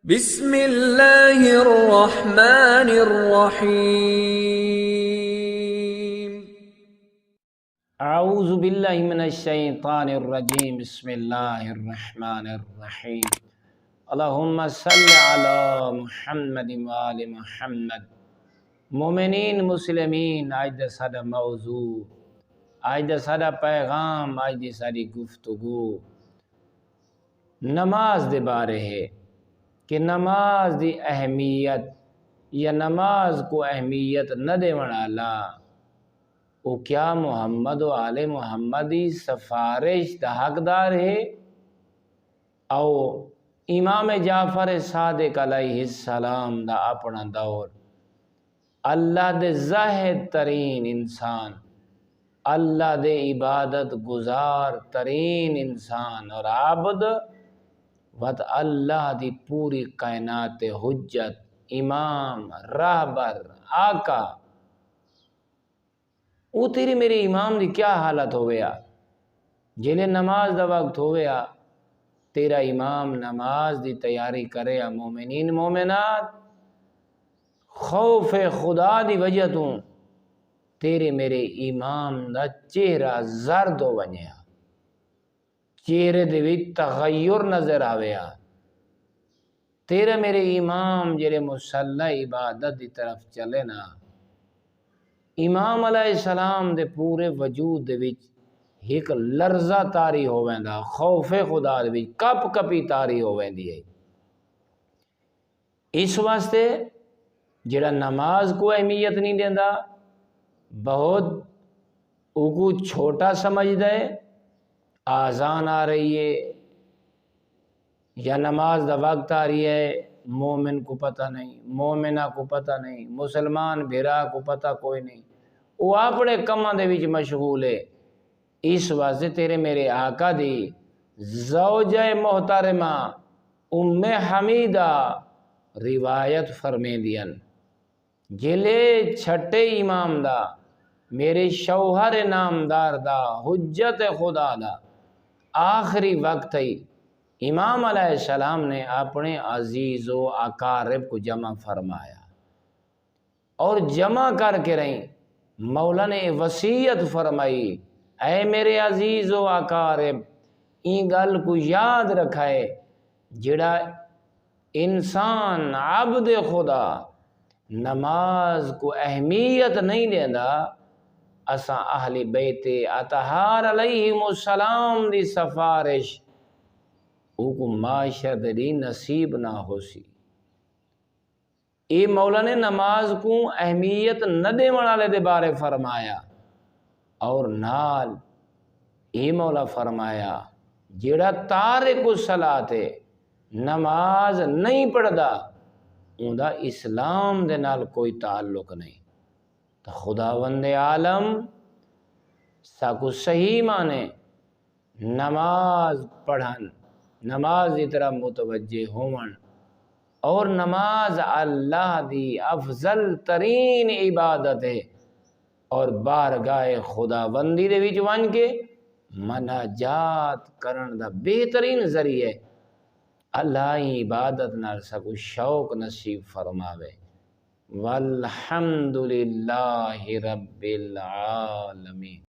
بسم اللہ الرحمن الرحیم۔ اعوذ باللہ من الشیطان الرجیم، بسم اللہ الرحمن الرحیم۔ اللہم صلی علی محمد وآل محمد۔ مومنین مسلمین، آج دا ساڈا موضوع، آج دا ساڈا پیغام، آج دی ساری گفتگو نماز دے بارے ہے کہ نماز دی اہمیت یا نماز کو اہمیت نہ دے والا وہ کیا محمد و آل محمدی سفارش دا حقدار ہے؟ او امام جعفر صادق علیہ السلام دا اپنا دور اللہ دے زاہد ترین انسان، اللہ دے عبادت گزار ترین انسان اور عابد وت اللہ دی پوری کائنات حجت، امام، راہبر، آقا، او تیری میرے امام دی کیا حالت ہویا جلے نماز دا وقت ہویا تیرا امام نماز دی تیاری کرے مومنین مومنات خوف خدا دی وجہ تو تیرے میرے امام دا چہرہ زرد ہو ونیا، چہرے دے وچ تغیر نظر آویا، تیرے میرے امام جڑے مصلی عبادت دی طرف چلے نا، امام علیہ السلام دے پورے وجود دے وچ ایک لرزہ تاری ہو ویندا، خوف خدا دے وچ کپ کپی تاری ہو ویندی ہے۔ اس واسطے جڑا نماز کو اہمیت نہیں دیندا بہت اوکو چھوٹا سمجھدا ہے، آذان آ رہی ہے یا نماز دا وقت آ رہی ہے، مومن کو پتہ نہیں، مومنہ کو پتہ نہیں، مسلمان بھیرا کو پتہ کوئی نہیں، وہ اپنے کماں دے وچ مشغول ہے۔ اس واسطے تیرے میرے آقا دی زوجہ محترمہ ام حمیدہ روایت فرمے دین جلے چھٹے امام دا میرے شوہر نامدار دا حجت خدا دا آخری وقت ہی امام علیہ السلام نے اپنے عزیز و اقارب کو جمع فرمایا اور جمع کر کے رہیں مولا نے وصیت فرمائی، اے میرے عزیز و اقارب این گل کو یاد رکھائے جڑا انسان عبد خدا نماز کو اہمیت نہیں دیندا اساں اہل بیت اطہار علیہم السلام دی سفارش او کو معاشر دی نصیب نہ ہو سی۔ اے مولا نے نماز کو اہمیت نہ دے والے دے بارے فرمایا اور نال اے مولا فرمایا جیڑا تارک الصلاۃ ہے نماز نہیں پڑھدا اوندا اسلام دے نال کوئی تعلق نہیں۔ تو خداوند عالم ساکو صحیح مانے نماز پڑھن، نماز کی طرح متوجہ ہون اور نماز اللہ دی افضل ترین عبادت ہے اور بارگاہ خداوندی دے وچ ون کے مناجات کرن دا بہترین ذریعہ اللہ ہی عبادت نال ساکو شوق نصیب فرماوے۔ والحمد للہ رب العالمین۔